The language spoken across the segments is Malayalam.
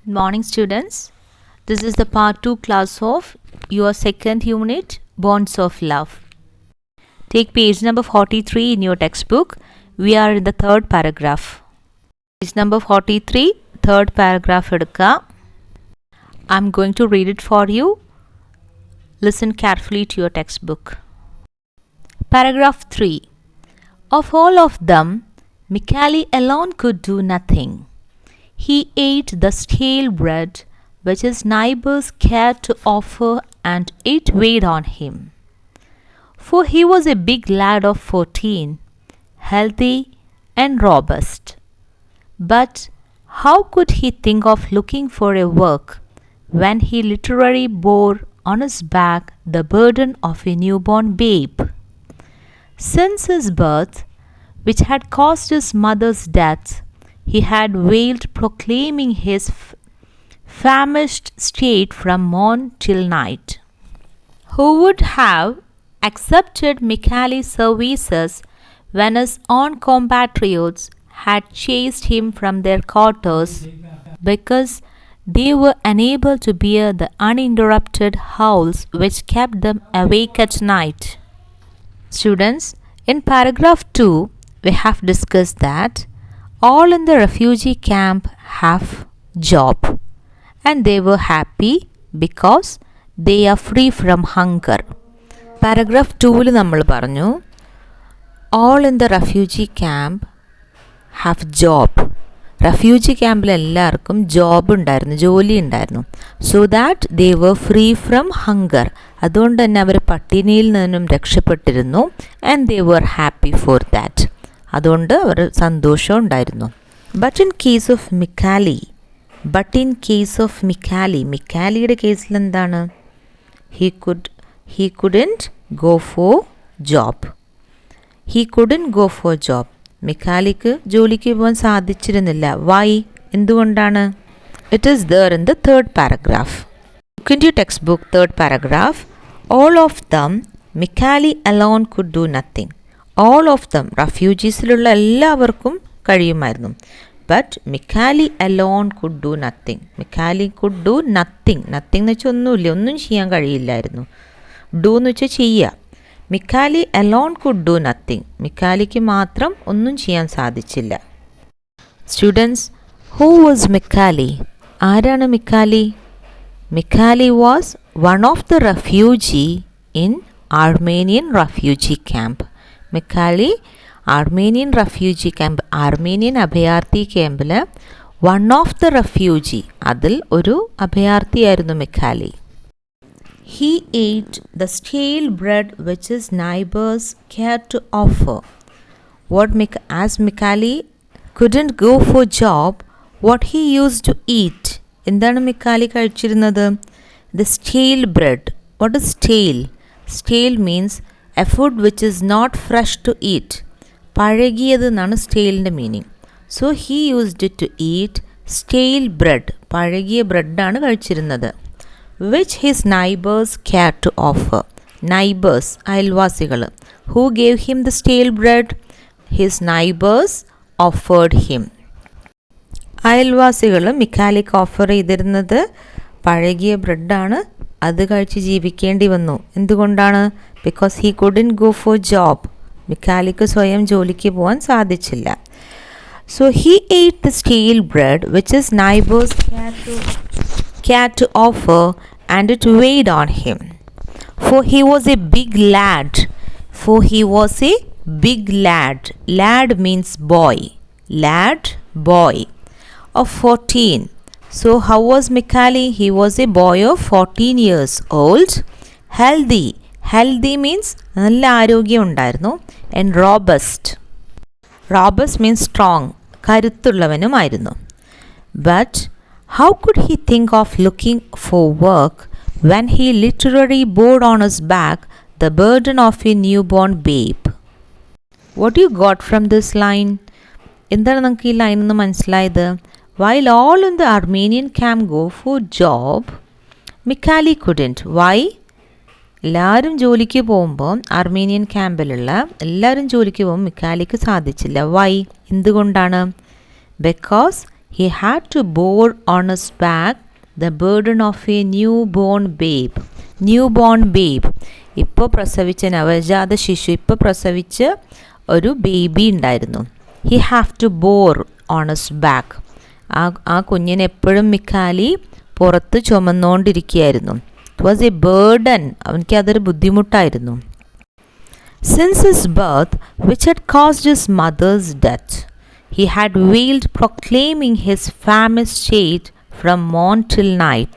Good morning, students. This is the part 2 class of your second unit, Bonds of Love. Take page number 43 in your textbook. We are in the third paragraph. Page number 43, third paragraph. I'm going to read it for you. Listen carefully to your textbook. Paragraph 3. Of all of them, Michele alone could do nothing. He ate the stale bread which his neighbors cared to offer, and it weighed on him. For he was a big lad of 14, healthy and robust. But how could he think of looking for a work when he literally bore on his back the burden of a newborn babe? Since his birth, which had caused his mother's death, he had wailed, proclaiming his famished state from morn till night. Who would have accepted Michele's services when his own compatriots had chased him from their quarters because they were unable to bear the uninterrupted howls which kept them awake at night? Students, in paragraph 2, we have discussed that all in the refugee camp have job and they were happy because they are free from hunger. Paragraph 2-ൽ നമ്മൾ പറഞ്ഞു all in the refugee camp have job. refugee ക്യാമ്പിൽ എല്ലാവർക്കും ജോബ് ഉണ്ടായിരുന്നു, ജോലി ഉണ്ടായിരുന്നു. So that they were free from hunger. അതുകൊണ്ട് തന്നെ അവർ പട്ടിണിയിൽ നിന്നും രക്ഷപ്പെട്ടിരുന്നു. And they were happy for that. അതുകൊണ്ട് അവർ സന്തോഷം ഉണ്ടായിരുന്നു. ബട്ട് ഇൻ കേസ് ഓഫ് മിക്കാലിയുടെ കേസിൽ എന്താണ്? he couldn't go for job. മിക്കാലിക്ക് ജോലിക്ക് പോകാൻ സാധിച്ചിരുന്നില്ല. വൈ? എന്തുകൊണ്ടാണ്? It is there in the third paragraph. Look into your textbook, third paragraph. All of them, Michele alone could do nothing. All of them, റെഫ്യൂജീസിലുള്ള എല്ലാവർക്കും കഴിയുമായിരുന്നു. But മിക്കാലി alone could do nothing. മിക്കാലി could do nothing. Nothing എന്ന് വെച്ചാൽ ഒന്നുമില്ല, ഒന്നും ചെയ്യാൻ കഴിയില്ലായിരുന്നു. ഡു എന്ന് വെച്ചാൽ ചെയ്യുക. Mikali alone could do nothing. മിക്കാലിക്ക് മാത്രം ഒന്നും ചെയ്യാൻ സാധിച്ചില്ല. Students, who was Mikali? ആരാണ് മിക്കാലി? Mikali was one of the refugee in Armenian refugee camp. Mikali Armenian refugee camp, Armenian അഭയാർത്ഥി ക്യാമ്പിൽ വൺ ഓഫ് ദ റെഫ്യൂജി, അതിൽ ഒരു അഭയാർത്ഥിയായിരുന്നു മിക്കാലി. He ate the stale bread which his neighbors cared to offer. As Michele couldn't go for job, what he used to eat? എന്താണ് മിക്കാലി കഴിച്ചിരുന്നത്? The stale bread. What is stale? Stale means a food which is not fresh to eat. പഴകിയത് എന്നാണ് സ്റ്റെയിലിൻ്റെ meaning. So he used it to eat stale bread. പഴകിയ ബ്രെഡാണ് കഴിച്ചിരുന്നത്. which his neighbors cared to offer. Neighbors, അയൽവാസികൾ. Who gave him the stale bread? His neighbors offered him. അയൽവാസികൾ മിക്കാലിക്ക് ഓഫർ ചെയ്തിരുന്നത് പഴകിയ ബ്രെഡാണ്. അത് കഴിച്ച് ജീവിക്കേണ്ടി വന്നു. എന്തുകൊണ്ടാണ്? Because he couldn't go for job. മിക്കാലിക്ക് സ്വയം ജോലിക്ക് പോകാൻ സാധിച്ചില്ല. So he ate the stale bread which his neighbors cared to offer, and it weighed on him. For he was a big lad. Lad means boy. Boy of 14. So how was Michele? He was a boy of 14 years old. Healthy means നല്ല ആരോഗ്യം ഉണ്ടായിരുന്നു. And robust means strong, കരുത്തുള്ളവനുമായിരുന്നു. But how could he think of looking for work when he literally bore on his back the burden of a newborn babe? What you got from this line? എന്താണ് നമുക്ക് ഈ ലൈനിൽ നിന്ന് മനസ്സിലായത്? While all in the Armenian camp go for job, Michele couldn't. Why? എല്ലാവരും ജോലിക്ക് പോകുമ്പോൾ ആർമേനിയൻ ക്യാമ്പിലുള്ള എല്ലാവരും ജോലിക്ക് പോകുമ്പോൾ മിക്കാലിക്ക് സാധിച്ചില്ല. വൈ? എന്തുകൊണ്ടാണ്? Because he had to bear on his back the burden of a newborn babe. ഇപ്പോൾ പ്രസവിച്ച നവജാത ശിശു, ഇപ്പോൾ പ്രസവിച്ച് ഒരു ബേബി ഉണ്ടായിരുന്നു. He have to bore on his back. ആ കുഞ്ഞിനെ എപ്പോഴും മിക്കാലി പുറത്ത് ചുമന്നുകൊണ്ടിരിക്കുകയായിരുന്നു. It was a burden. അവനിക്ക് അതൊരു ബുദ്ധിമുട്ടായിരുന്നു. Since his birth, which had caused his mother's death, he had wailed, proclaiming his famished state from morn till night.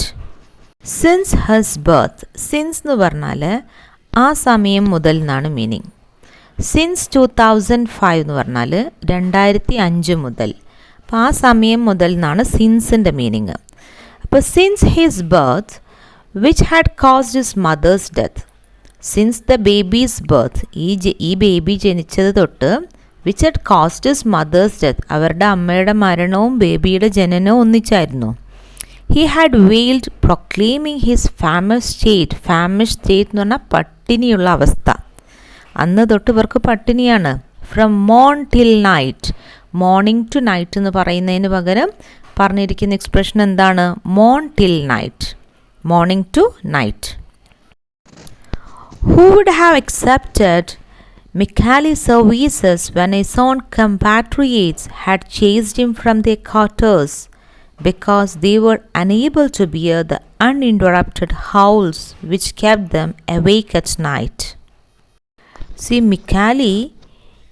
Since his birth, since എന്ന് പറഞ്ഞാൽ ആ സമയം മുതൽ എന്നാണ് മീനിങ്. സിൻസ് 2005 എന്ന് പറഞ്ഞാൽ 2005 മുതൽ. അപ്പോൾ ആ സമയം മുതൽ എന്നാണ് സിൻസിൻ്റെ മീനിങ്. അപ്പോൾ since his birth which had caused his mother's death. Since the baby's birth, ഈ ബേബി ജനിച്ചത് തൊട്ട് which had caused his mother's death, അവരുടെ അമ്മയുടെ മരണവും ബേബിയുടെ ജനനവും ഒന്നിച്ചായിരുന്നു. He had wailed proclaiming his famish state എന്ന് പറഞ്ഞാൽ പട്ടിണിയുള്ള അവസ്ഥ. അന്ന് തൊട്ട് ഇവർക്ക് പട്ടിണിയാണ്. ഫ്രം മോൺ till night, morning to night എന്ന് പറയുന്നതിന് പകരം പറഞ്ഞിരിക്കുന്ന എക്സ്പ്രഷൻ എന്താണ്? മോൺ till night, morning to night. Who would have accepted Michali's services when his own compatriots had chased him from their quarters because they were unable to bear the uninterrupted howls which kept them awake at night? See, Michali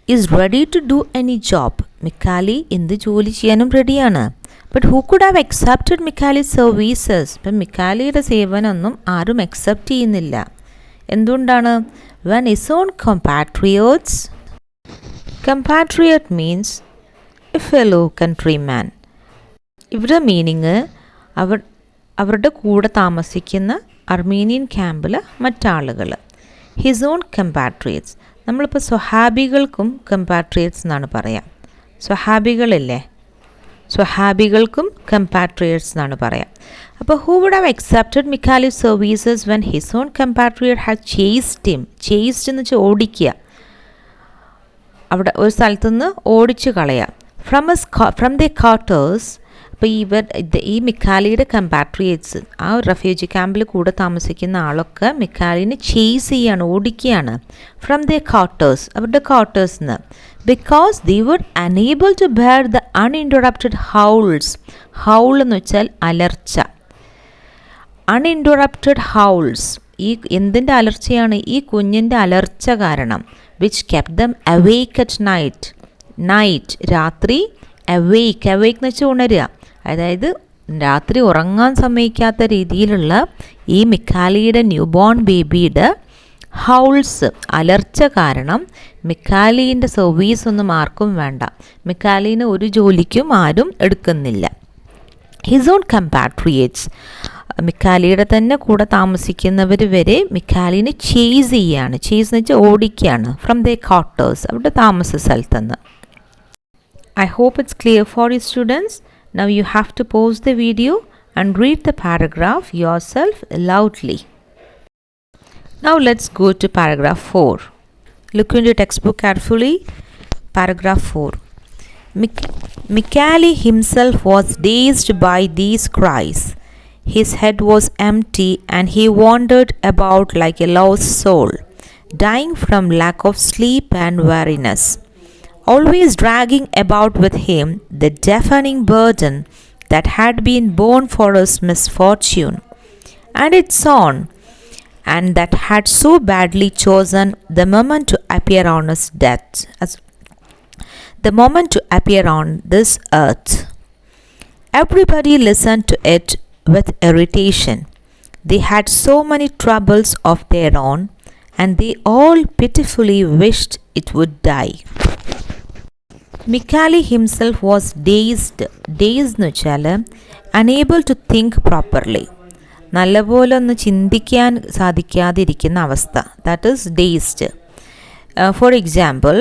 is ready to do any job. Michali എന്ത് ജോലി ചെയ്യാനും റെഡിയാണ്. But who could have accepted Mikali's services? ഇപ്പം മിക്കാലിയുടെ സേവനമൊന്നും ആരും അക്സെപ്റ്റ് ചെയ്യുന്നില്ല. എന്തുകൊണ്ടാണ്? when his own compatriots, compatriot means a fellow countryman. ഇവിടെ മീനിങ് അവരുടെ കൂടെ താമസിക്കുന്ന അർമീനിയൻ ക്യാമ്പിൽ മറ്റാളുകൾ. His own കമ്പാട്രിയറ്റ്സ്. നമ്മളിപ്പോൾ സ്വഹാബികൾക്കും കമ്പാട്രിയറ്റ്സ് എന്നാണ് പറയാം. സ്വഹാബികളില്ലേ, സ്വഹാബികൾക്കും കമ്പാട്രിയറ്റ്സ് എന്നാണ് പറയാം. അപ്പോൾ who would have accepted Mikali's services when his own compatriot had chased him. Chased എന്ന് വെച്ചാൽ ഓടിക്കുക, അവിടെ ഒരു സ്ഥലത്തുനിന്ന് ഓടിച്ചു കളയുക. From the quarters. അപ്പോൾ ഈ മിക്കാലിയുടെ കമ്പാട്രിയേറ്റ്സ്, ആ റെഫ്യൂജി ക്യാമ്പിൽ കൂടെ താമസിക്കുന്ന ആളൊക്കെ മിക്കാലിനെ ചേസ് ചെയ്യാണ്, ഓടിക്കുകയാണ്. ഫ്രം ദി ക്വാർട്ടേഴ്സ്, അവരുടെ ക്വാർട്ടേഴ്സ് നിന്ന്. Because they were unable to bear the uninterrupted howls. Howl എന്ന് വെച്ചാൽ അലർച്ച. അൺഇൻറ്ററപ്റ്റഡ് ഹൗൾസ്, ഈ എന്തിൻ്റെ അലർച്ചയാണ്? ഈ കുഞ്ഞിൻ്റെ അലർച്ച കാരണം. Which kept dum അവേക്ക് at night. Night രാത്രി, അവേക്ക് എന്ന് വെച്ചാൽ ഉണരുക. അതായത് രാത്രി ഉറങ്ങാൻ സമ്മതിക്കാത്ത രീതിയിലുള്ള ഈ മിക്കാലിയുടെ ന്യൂബോൺ ബേബിയുടെ ഹൗൾസ്, അലർച്ച കാരണം മിക്കാലീൻ്റെ സർവീസ് ഒന്നും ആർക്കും വേണ്ട. മിക്കാലീനെ ഒരു ജോലിക്കും ആരും എടുക്കുന്നില്ല. ഹിസ് ഓൺ കമ്പാട്രിയേറ്റ്സ്, മിക്കാലിയുടെ തന്നെ കൂടെ താമസിക്കുന്നവർ വരെ മിക്കാലിനെ ചേസ് ചെയ്യാണ്. ചേസ് എന്ന് വെച്ചാൽ ഓടിക്കുകയാണ്. ഫ്രം ദ ക്വാർട്ടേഴ്സ്, അവരുടെ താമസ സ്ഥലത്തുനിന്ന്. I hope it's clear for you students. Now you have to pause the video and read the paragraph yourself loudly. Now let's go to paragraph 4. Look into your textbook carefully. Paragraph 4. Michali himself was dazed by these cries. His head was empty and he wandered about like a lost soul, dying from lack of sleep and weariness, always dragging about with him the deafening burden that had been borne for his misfortune, and its own, and that had so badly chosen the moment to appear on his death, as the moment to appear on this earth. Everybody listened to it with irritation. They had so many troubles of their own, and they all pitifully wished it would die. Michali himself was dazed. Dazed എന്ന് വെച്ചാൽ unable to think properly. നല്ലപോലെ ഒന്ന് ചിന്തിക്കാൻ സാധിക്കാതിരിക്കുന്ന അവസ്ഥ. That is dazed. For example,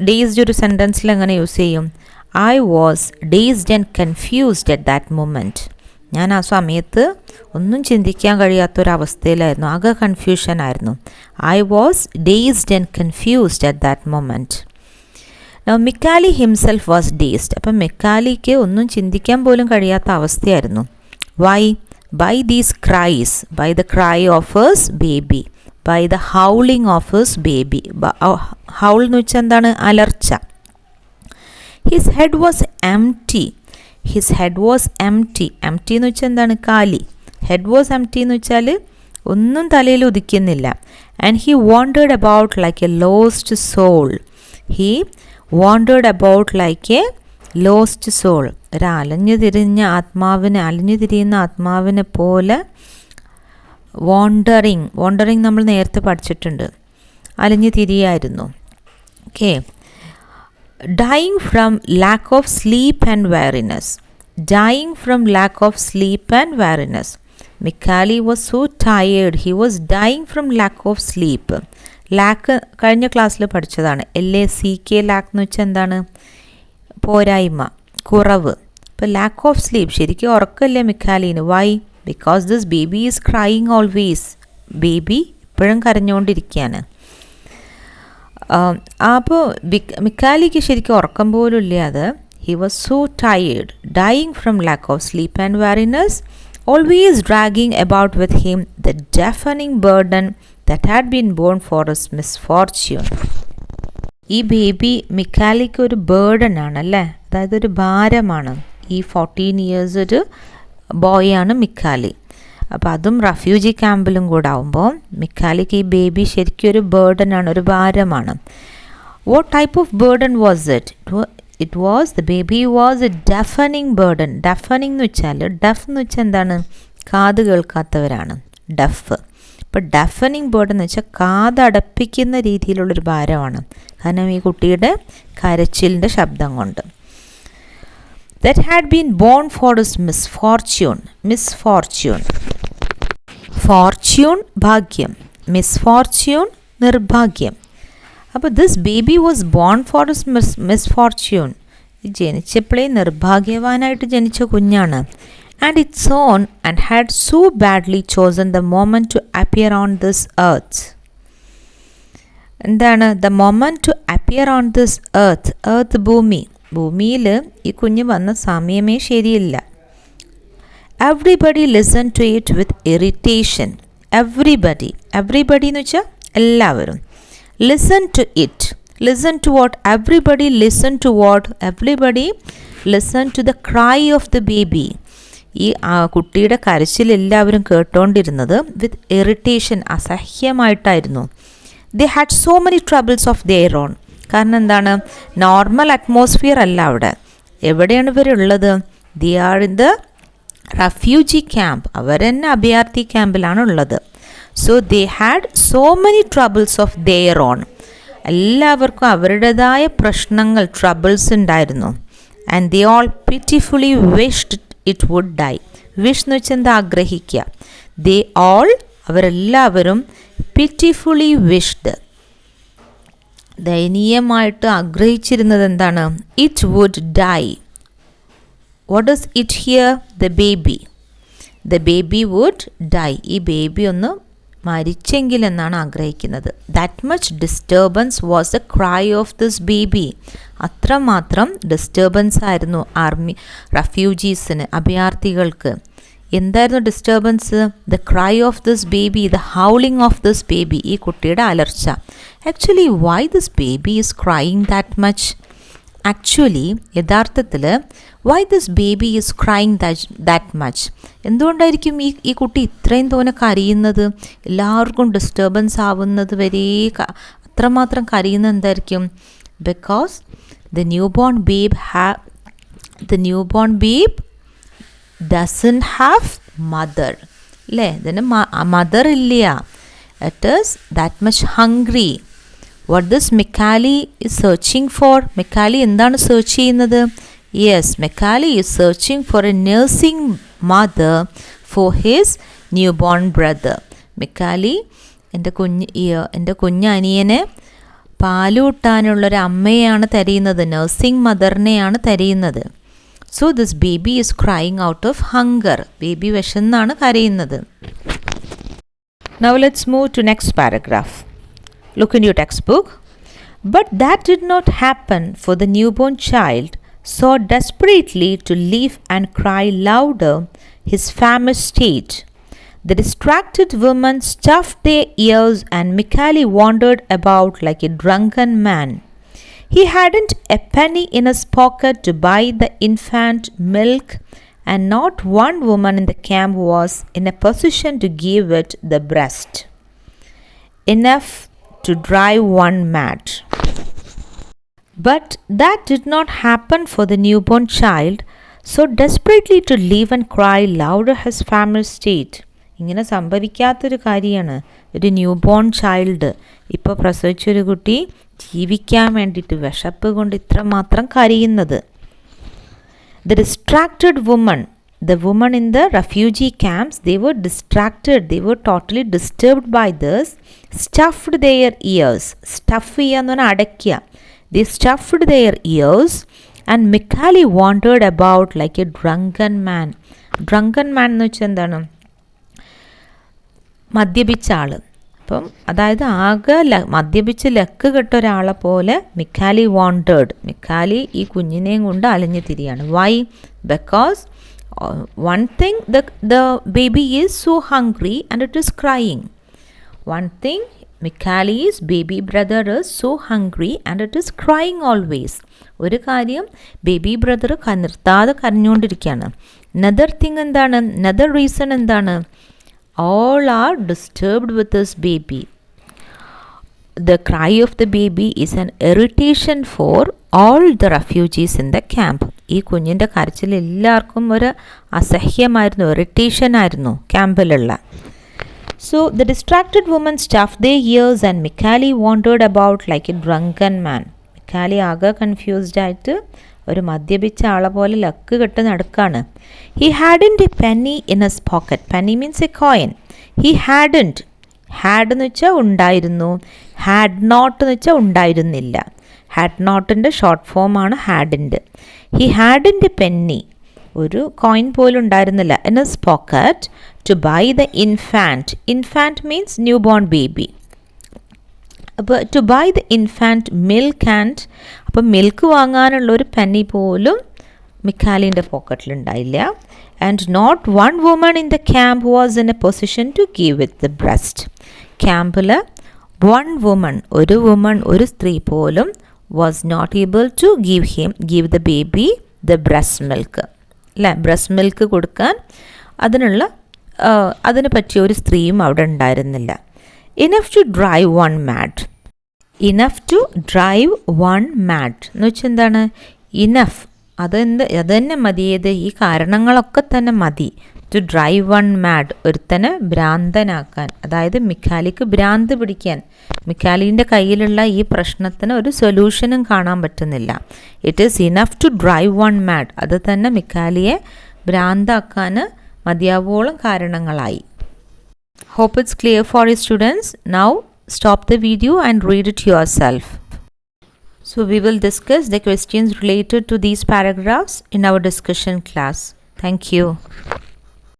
dazed ഒരു സെൻറ്റൻസിൽ എങ്ങനെ യൂസ് ചെയ്യും? I was dazed and confused at that moment. ഞാൻ ആ സമയത്ത് ഒന്നും ചിന്തിക്കാൻ കഴിയാത്തൊരവസ്ഥയിലായിരുന്നു, ആകെ കൺഫ്യൂഷൻ ആയിരുന്നു. I was dazed and confused at that moment. Now Mikali himself was dazed. അപ്പം മിക്കാലിക്ക് ഒന്നും ചിന്തിക്കാൻ പോലും കഴിയാത്ത അവസ്ഥയായിരുന്നു. Why? By these cries, by the cry of his baby, by the howling of his baby. Howl എന്ന് വെച്ചാൽ എന്താണ്? അലർച്ച. His head was empty. His head was empty. Empty എന്ന് വെച്ചാൽ എന്താണ്? കാലി. Head was empty എന്ന് വെച്ചാൽ ഒന്നും തലയിൽ ഉദിക്കുന്നില്ല. And he wandered about like a lost soul. He wandered about like a lost soul. ഒരു അലഞ്ഞു തിരിയുന്ന ആത്മാവിനെ പോലെ വാണ്ടറിങ് നമ്മൾ നേരത്തെ പഠിച്ചിട്ടുണ്ട്. അലഞ്ഞു തിരിയായിരുന്നു. Okay. Dying from lack of sleep and weariness. Dying from lack of sleep and weariness. Mikali was so tired. He was dying from lack of sleep. Lack കഴിഞ്ഞ ക്ലാസ്സിൽ പഠിച്ചതാണ്. LACK ലാക്ക് എന്ന് വെച്ചാൽ എന്താണ്? പോരായ്മ, കുറവ്. ഇപ്പോൾ ലാക്ക് ഓഫ് സ്ലീപ്പ്, ശരിക്കും ഉറക്കമില്ലേ മിക്കാലിന്? Why? Because this baby is crying always. Baby ഇപ്പോഴും കരഞ്ഞുകൊണ്ടിരിക്കുകയാണ്. അപ്പോൾ മിക്കാലിക്ക് ശരിക്കും ഉറക്കം പോലും ഇല്ലാതെ he was so tired, dying from lack of sleep and weariness, always dragging about with him the deafening burden that had been born for his misfortune. ഈ ബേബി മിക്കാലിക്ക് ഒരു ബേർഡൻ ആണല്ലേ, അതായത് ഒരു ഭാരമാണ്. ഈ 14 years ഒരു ബോയാണ് മിക്കാലി. അപ്പോൾ അതും റെഫ്യൂജി ക്യാമ്പിലും കൂടെ ആവുമ്പോൾ മിക്കാലിക്ക് ഈ ബേബി ശരിക്കും ഒരു ബേർഡൻ ആണ്, ഒരു ഭാരമാണ്. What type of burden was it? It was the baby was a deafening burden. Deafening എന്ന് വെച്ചാൽ, ഡെഫ് എന്ന് വെച്ചാൽ എന്താണ്? കാത് കേൾക്കാത്തവരാണ് ഡെഫ്. ഇപ്പോൾ ഡെഫനിങ് ബേർഡൻ എന്ന് വെച്ചാൽ കാതടപ്പിക്കുന്ന രീതിയിലുള്ളൊരു ഭാരമാണ്. കാരണം ഈ കുട്ടിയുടെ കരച്ചിലിൻ്റെ ശബ്ദം കൊണ്ട്. That had been born for his misfortune. Misfortune. Fortune ഭാഗ്യം, misfortune നിർഭാഗ്യം. അപ്പോൾ this baby was born for his misfortune. ജനിച്ചപ്പോഴേ നിർഭാഗ്യവാനായിട്ട് ജനിച്ച കുഞ്ഞാണ്. And its own and had so badly chosen the moment to appear on this earth. എന്താണ്? The moment to appear on this earth. Earth ഭൂമി. ഭൂമിയിൽ ഈ കുഞ്ഞ് വന്ന സമയമേ ശരിയില്ല. Everybody listen to it with irritation. Everybody എന്ന് വെച്ചാൽ എല്ലാവരും. Listen to it. Listen to what? Everybody listen to what? Everybody listen to the cry of the baby. ഈ കുട്ടിയുടെ കരച്ചിൽ എല്ലാവരും കേട്ടോണ്ടിരുന്നത് വിത്ത് ഇറിറ്റേഷൻ, അസഹ്യമായിട്ടായിരുന്നു. They had so many troubles of their own. കാരണം എന്താണ്? നോർമൽ അറ്റ്മോസ്ഫിയർ അല്ല അവിടെ. എവിടെയാണ് ഇവരുള്ളത്? They are in the refugee camp. അവർ തന്നെ അഭയാർത്ഥി ക്യാമ്പിലാണ് ഉള്ളത്. So they had so many troubles of their own. എല്ലാവർക്കും അവരുടേതായ പ്രശ്നങ്ങൾ, ട്രബിൾസ് ഉണ്ടായിരുന്നു. And they all pitifully wished it would die. Wish എന്ന് വെച്ചാൽ എന്താ? ആഗ്രഹിക്കുക. ദേ ഓൾ, അവരെല്ലാവരും പിറ്റിഫുള്ളി വിഷ്ഡ്, ദയനീയമായിട്ട് ആഗ്രഹിച്ചിരുന്നത് എന്താണ്? It would die. What does it hear? The baby. The baby would die. ഈ ബേബി ഒന്ന് മരിച്ചെങ്കിൽ എന്നാണ് ആഗ്രഹിക്കുന്നത്. That much disturbance was the cry of this baby. അത്രമാത്രം ഡിസ്റ്റർബൻസ് ആയിരുന്നു റെഫ്യൂജീസിന്, അഭയാർത്ഥികൾക്ക്. എന്തായിരുന്നു disturbance? The cry of this baby, the howling of this baby, ഈ കുട്ടിയുടെ അലർച്ച. Actually why this baby is crying that much? Actually യഥാർത്ഥത്തിൽ why this baby is crying that much? എന്തുകൊണ്ടായിരിക്കും ഈ കുട്ടി ഇത്രയും തോനെ കരയുന്നത്? എല്ലാവർക്കും ഡിസ്റ്റർബൻസ് ആവുന്നത് വരെ അത്രമാത്രം കരയുന്നത് എന്തായിരിക്കും? Because the new born babe doesn't have mother. അല്ലേ? ഇതിന് മദർ ഇല്ല. It is that much hungry. What this Mikali is searching for? Mikali എന്താണ് സെർച്ച് ചെയ്യുന്നത്? Yes, Mikali is searching for a nursing mother for his newborn brother. Mikali എൻ്റെ കുഞ്ഞനിയനെ പാലൂട്ടാനുള്ളൊരു അമ്മയെയാണ് തരിയുന്നത്, നഴ്സിംഗ് മദറിനെയാണ് തരിയുന്നത്. So this baby is crying out of hunger. Baby വിശന്നാണ് കരയുന്നത്. Now let's move to next paragraph. Look in your textbook. But that did not happen, for the newborn child sought desperately to live and cry louder his famished state. The distracted woman stuffed their ears, and Mikhail wandered about like a drunken man. He hadn't a penny in his pocket to buy the infant milk, and not one woman in the camp was in a position to give it the breast enough to drive one mad. But that did not happen, for the newborn child so desperately to live and cry louder his famished state. ഇങ്ങനെ സംഭവിക്കാത്തൊരു കാര്യമാണ്. ഒരു ന്യൂ ബോൺ ചൈൽഡ്, ഇപ്പോൾ പ്രസവിച്ചൊരു കുട്ടി ജീവിക്കാൻ വേണ്ടിയിട്ട് വിശപ്പ് കൊണ്ട് ഇത്രമാത്രം കരയുന്നത്. The distracted woman, the woman in the refugee camps, they were distracted, they were totally disturbed by this, stuffed their ears. Stuff ചെയ്യുക എന്ന് പറഞ്ഞാൽ അടയ്ക്കുക. They stuffed their ears, and Mikhail wandered about like a drunken man. Drunken man എന്ന് വെച്ചാൽ എന്താണ്? മദ്യപിച്ച ആൾ. അപ്പം അതായത് ആകെ മദ്യപിച്ച് ലക്ക് കെട്ട ഒരാളെ പോലെ മിക്കാലി വാണ്ടേഡ്. മിക്കാലി ഈ കുഞ്ഞിനെയും കൊണ്ട് അലഞ്ഞു തിരിയാണ്. Why? Because one thing, the baby is so hungry and it is crying. One thing, Mikhali's baby brother is so hungry and it is crying always. ഒരു കാര്യം, ബേബി ബ്രദർ നിർത്താതെ കരഞ്ഞുകൊണ്ടിരിക്കുകയാണ്. another thing എന്താണ്? another reason എന്താണ്? all are disturbed with this baby. The cry of the baby is an irritation for all the refugees in the camp. ഈ കുഞ്ഞിൻ്റെ കരച്ചിൽ എല്ലാവർക്കും ഒരു അസഹ്യമായിരുന്നു, ഇറിറ്റേഷൻ ആയിരുന്നു ക്യാമ്പിലുള്ള. So the distracted woman stuffed their ears, and Mikhail wandered about like a drunken man. Mikhail ആകെ കൺഫ്യൂസ്ഡ് ആയിട്ട് ഒരു മദ്യപിച്ച ആളെ പോലെ ലക്ക് കെട്ട് നടക്കാണ്. He hadn't a penny in his pocket. Penny means a coin. He hadn't. had എന്ന് വെച്ചാൽ ഉണ്ടായിരുന്നു, had not എന്ന് വെച്ചാൽ ഉണ്ടായിരുന്നില്ല. had നോട്ടിൻ്റെ ഷോർട്ട് ഫോമാണ് ഹാഡിൻ്റെ. He hadn't a penny, ഒരു കോയിൻ പോലും ഉണ്ടായിരുന്നില്ല, in his pocket to buy the infant. Infant means newborn baby. അപ്പോൾ to buy the infant milk, and അപ്പോൾ മിൽക്ക് വാങ്ങാനുള്ള ഒരു പെന്നി പോലും മിഖാലിൻ്റെ പോക്കറ്റിലുണ്ടായില്ല. And not one woman in the camp was in a position to give it the breast. ക്യാമ്പിൽ one woman, ഒരു വുമൺ, ഒരു സ്ത്രീ പോലും was not able to give the baby the breast milk. അല്ലേ, ബ്രസ്റ്റ് മിൽക്ക് കൊടുക്കാൻ അതിന് പറ്റിയ ഒരു സ്ത്രീയും അവിടെ ഉണ്ടായിരുന്നില്ല. Enough to drive one mad. Enough to drive one mad എന്ന് വെച്ചാൽ എന്താണ്? ഇനഫ്, അത് തന്നെ മതി. ഈ കാരണങ്ങളൊക്കെ തന്നെ മതി. ടു ഡ്രൈവ് വൺ മാഡ്, ഒരുത്തനെ ഭ്രാന്തനാക്കാൻ. അതായത് മിഖാലിക്ക് ഭ്രാന്ത് പിടിക്കാൻ. മിഖാലിൻ്റെ കയ്യിലുള്ള ഈ പ്രശ്നത്തിന് ഒരു സൊല്യൂഷനും കാണാൻ പറ്റുന്നില്ല. It is enough to drive one mad. അത് തന്നെ മിഖാലിയെ ഭ്രാന്താക്കാൻ മതിയാവോളം കാരണങ്ങളായി. Hope it's clear for you students. Now stop the video and read it yourself. So we will discuss the questions related to these paragraphs in our discussion class. Thank you.